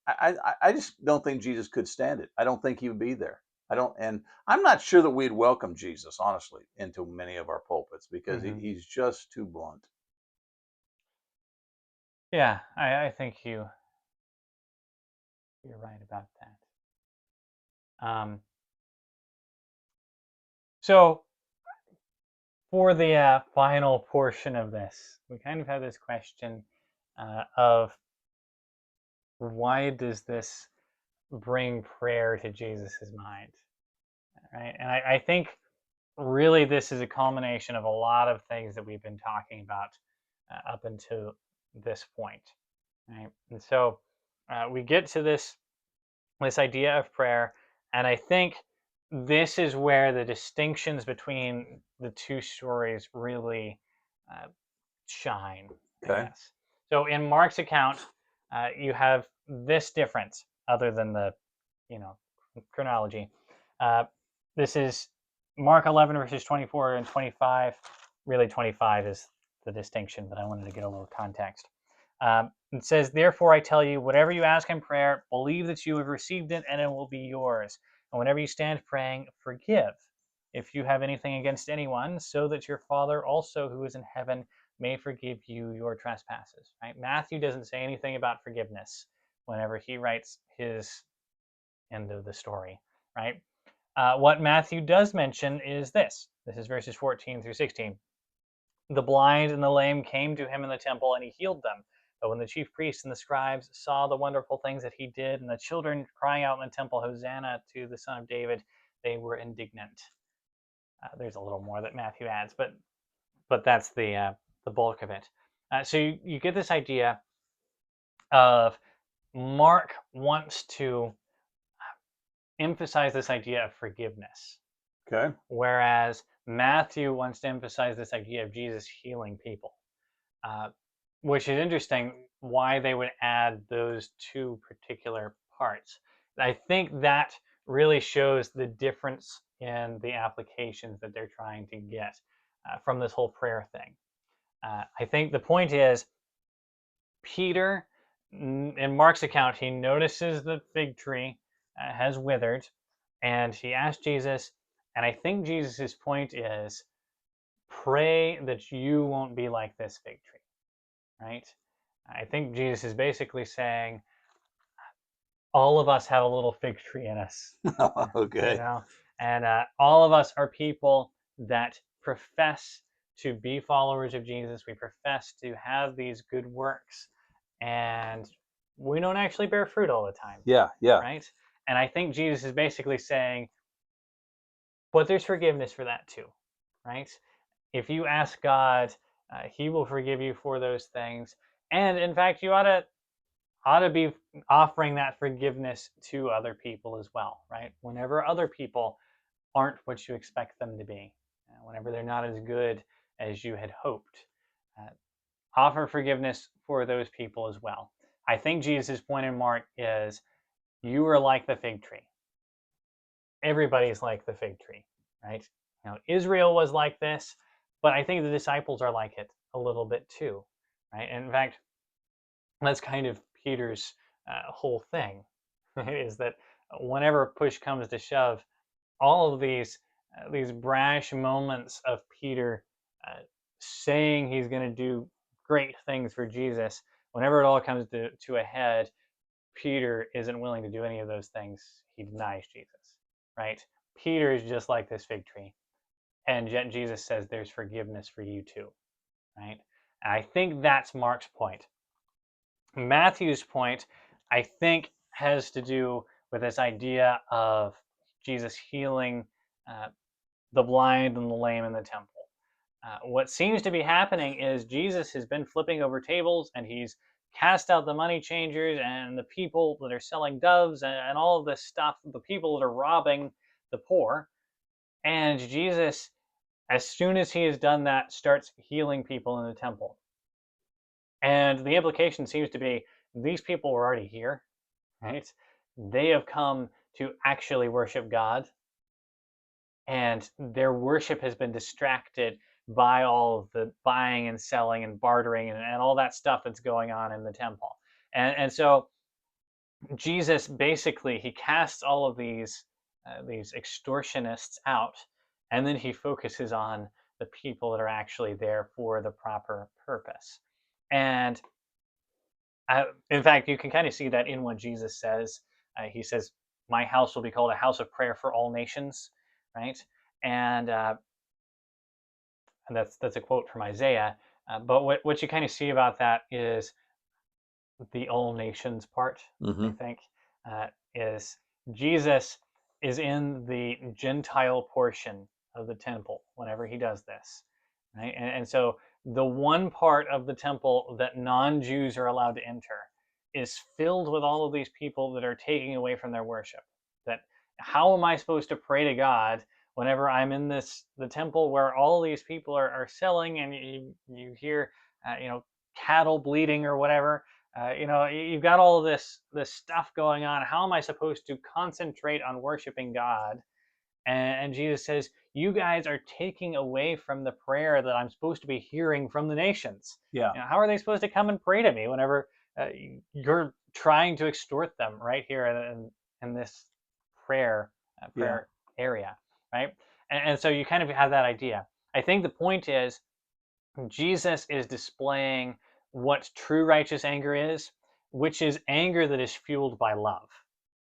I just don't think Jesus could stand it. I don't think he would be there. I don't, and I'm not sure that we'd welcome Jesus honestly into many of our pulpits because Hmm. he's just too blunt. Yeah, I think you're right about that. So for the final portion of this, we kind of have this question of, why does this bring prayer to Jesus's mind, right? And I think really this is a culmination of a lot of things that we've been talking about up until this point, right? And so we get to this this idea of prayer. And I think this is where the distinctions between the two stories really uh, shine, I Okay. guess. So in Mark's account, you have this difference, other than the, you know, chronology. Uh, this is Mark 11 verses 24 and 25. Really, 25 is the distinction, but I wanted to get a little context. It says, "Therefore I tell you, whatever you ask in prayer, believe that you have received it, and it will be yours. And whenever you stand praying, forgive if you have anything against anyone, so that your Father also who is in heaven may forgive you your trespasses." Right? Matthew doesn't say anything about forgiveness whenever he writes his end of the story. Right? What Matthew does mention is this. This is verses 14 through 16. "The blind and the lame came to him in the temple, and he healed them. But when the chief priests and the scribes saw the wonderful things that he did, and the children crying out in the temple, 'Hosanna to the Son of David,' they were indignant." There's a little more that Matthew adds, but that's the bulk of it. So you get this idea of Mark wants to emphasize this idea of forgiveness, Okay. whereas Matthew wants to emphasize this idea of Jesus healing people, uh, which is interesting why they would add those two particular parts. I think that really shows the difference in the applications that they're trying to get from this whole prayer thing. I think the point is Peter, in Mark's account, he notices the fig tree has withered, and he asks Jesus, and I think Jesus's point is pray that you won't be like this fig tree, right? I think Jesus is basically saying all of us have a little fig tree in us, you Okay. know, and all of us are people that profess to be followers of Jesus. We profess to have these good works, and we don't actually bear fruit all the time, Yeah. Yeah. right? And I think Jesus is basically saying, but there's forgiveness for that too, right? If you ask God, He will forgive you for those things. And in fact, you ought to be offering that forgiveness to other people as well, right? Whenever other people aren't what you expect them to be, whenever they're not as good as you had hoped, uh, offer forgiveness for those people as well. I think Jesus' point in Mark is you are like the fig tree. Everybody's like the fig tree, right? Israel was like this, but I think the disciples are like it a little bit too, right? And in fact, that's kind of Peter's whole thing, is that whenever push comes to shove, all of these brash moments of Peter saying he's going to do great things for Jesus, whenever it all comes to a head, Peter isn't willing to do any of those things. He denies Jesus, right? Peter is just like this fig tree, and yet Jesus says there's forgiveness for you too, right? And I think that's Mark's point. Matthew's point, I think, has to do with this idea of Jesus healing uh, the blind and the lame in the temple. What seems to be happening is Jesus has been flipping over tables, and he's cast out the money changers and the people that are selling doves and all of this stuff, the people that are robbing the poor. And Jesus, as soon as he has done that, starts healing people in the temple. And the implication seems to be these people were already here, right? They have come to actually worship God, and their worship has been distracted by all of the buying and selling and bartering and all that stuff that's going on in the temple. And so Jesus basically he casts all of these extortionists out, and then he focuses on the people that are actually there for the proper purpose. And in fact, you can kind of see that in what Jesus says. He says, "My house will be called a house of prayer for all nations," right? And and that's a quote from Isaiah. But what you kind of see about that is the all nations part. I Mm-hmm. think is Jesus is in the Gentile portion of the temple whenever he does this, right? And so the one part of the temple that non-Jews are allowed to enter is filled with all of these people that are taking away from their worship. That how am I supposed to pray to God whenever I'm in the temple where all these people are selling, and you hear cattle bleating or whatever. You've got all of this stuff going on. How am I supposed to concentrate on worshiping God? And Jesus says, you guys are taking away from the prayer that I'm supposed to be hearing from the nations. Yeah. How are they supposed to come and pray to me whenever you're trying to extort them right here in this prayer Yeah. prayer area, right? And so you kind of have that idea. I think the point is Jesus is displaying what true righteous anger is, which is anger that is fueled by love,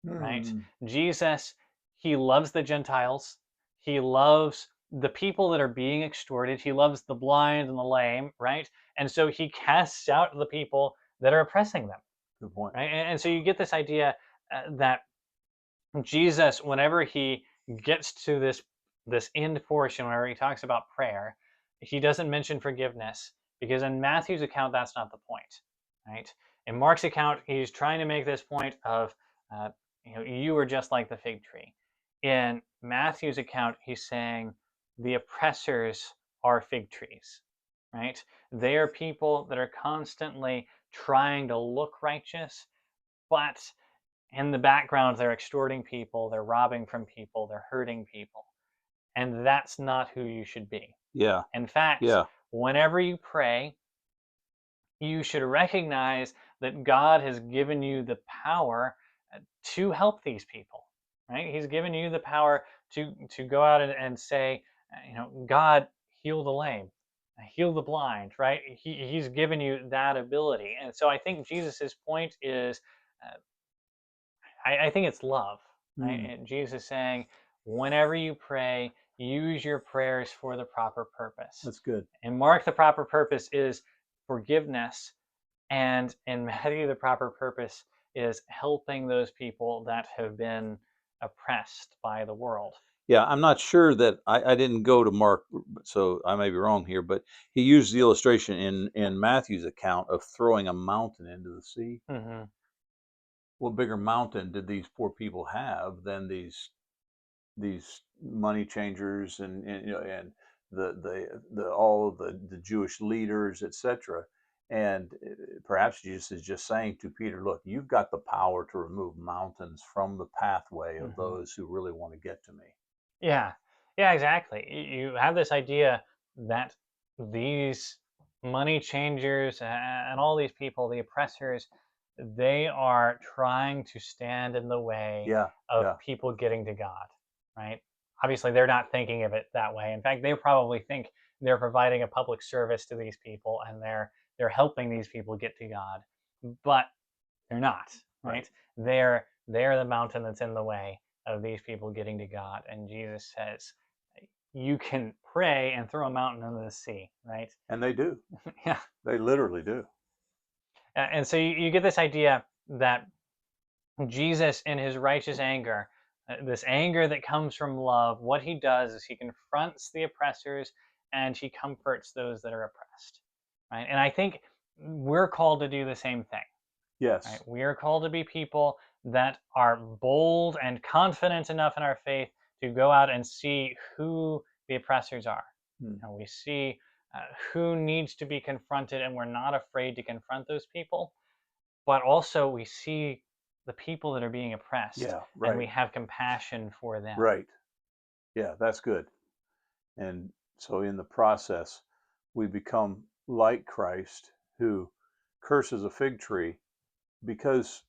right? Hmm. Jesus, he loves the Gentiles. He loves the people that are being extorted. He loves the blind and the lame, right? And so he casts out the people that are oppressing them, Good point. right? And so you get this idea that Jesus, whenever he gets to this end portion, whenever he talks about prayer, he doesn't mention forgiveness because in Matthew's account, that's not the point, right? In Mark's account, he's trying to make this point of, uh, you are just like the fig tree. In Matthew's account, he's saying the oppressors are fig trees, right? They are people that are constantly trying to look righteous, but in the background, they're extorting people, they're robbing from people, they're hurting people. And that's not who you should be. Yeah. In fact, Yeah. whenever you pray, you should recognize that God has given you the power to help these people, right? He's given you the power to go out and say, God, heal the lame, heal the blind, right? He's given you that ability. And so I think Jesus's point is uh, I think it's love. Right? Hmm. And Jesus saying, whenever you pray, use your prayers for the proper purpose. That's good. And Mark, the proper purpose is forgiveness. And in Matthew, the proper purpose is helping those people that have been oppressed by the world. Yeah, I'm not sure that I didn't go to Mark, so I may be wrong here, but he used the illustration in Matthew's account of throwing a mountain into the sea. Mm-hmm. What bigger mountain did these poor people have than these money changers and the all of the Jewish leaders, etc. And perhaps Jesus is just saying to Peter, look, you've got the power to remove mountains from the pathway of Mm-hmm. those who really want to get to me. Yeah, yeah, exactly. You have this idea that these money changers and all these people, the oppressors, they are trying to stand in the way Yeah, of yeah, people getting to God, right? Obviously, they're not thinking of it that way. In fact, they probably think they're providing a public service to these people and they're helping these people get to God, but they're not, right. right? They're the mountain that's in the way of these people getting to God. And Jesus says, you can pray and throw a mountain into the sea, right? And they do. Yeah. They literally do. And so you get this idea that Jesus, in his righteous anger, this anger that comes from love, what he does is he confronts the oppressors and he comforts those that are oppressed, right? And I think we're called to do the same thing. Right? Yes. We are called to be people that are bold and confident enough in our faith to go out and see who the oppressors are. Hmm. And we see who needs to be confronted, and we're not afraid to confront those people. But also, we see the people that are being oppressed, Yeah, and we right. have compassion for them. Right. Yeah, that's good. And so in the process, we become like Christ who curses a fig tree because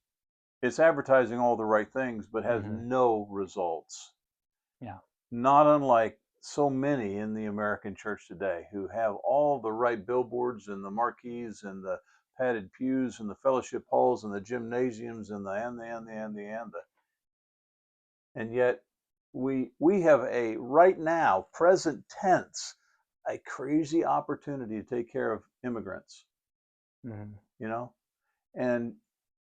it's advertising all the right things but has Hmm. no results. Yeah. Not unlike so many in the American church today who have all the right billboards and the marquees and the padded pews and the fellowship halls and the gymnasiums and the and yet we have a right now present tense a crazy opportunity to take care of immigrants, Hmm. you know, and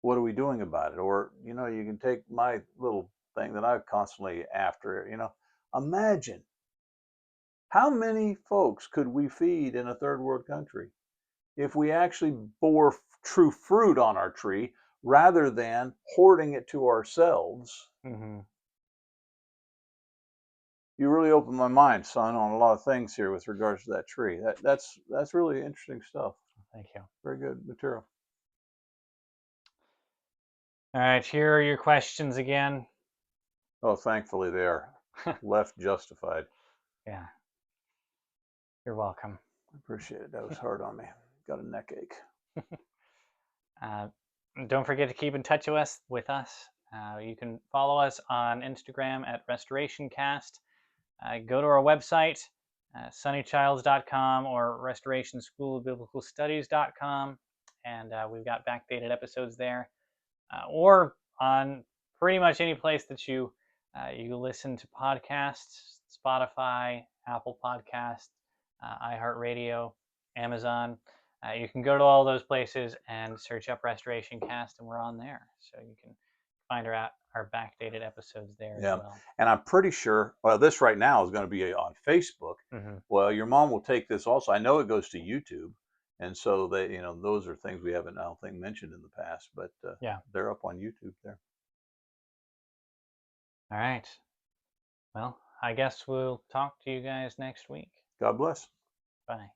what are we doing about it? Or you can take my little thing that I constantly after, imagine how many folks could we feed in a third world country if we actually bore true fruit on our tree rather than hoarding it to ourselves. Mm-hmm. You really opened my mind, son, on a lot of things here with regards to that tree. That's really interesting stuff. Thank you. Very good material. All right, here are your questions again. Oh, thankfully they are left justified. Yeah, you're welcome. I appreciate it. That was hard on me. Got a neck ache. Don't forget to keep in touch with us. You can follow us on Instagram at RestorationCast. Go to our website, sunnychilds.com or restorationschoolofbiblicalstudies.com, and we've got backdated episodes there. Or on pretty much any place that you listen to podcasts: Spotify, Apple Podcasts, iHeartRadio, Amazon. You can go to all those places and search up Restoration Cast, and we're on there, so you can find our backdated episodes there as well. And I'm pretty sure. Well, this right now is going to be on Facebook. Mm-hmm. Well, your mom will take this also. I know it goes to YouTube, and so they, those are things we haven't, I don't think, mentioned in the past, but Yeah. they're up on YouTube there. All right. Well, I guess we'll talk to you guys next week. God bless. Bye.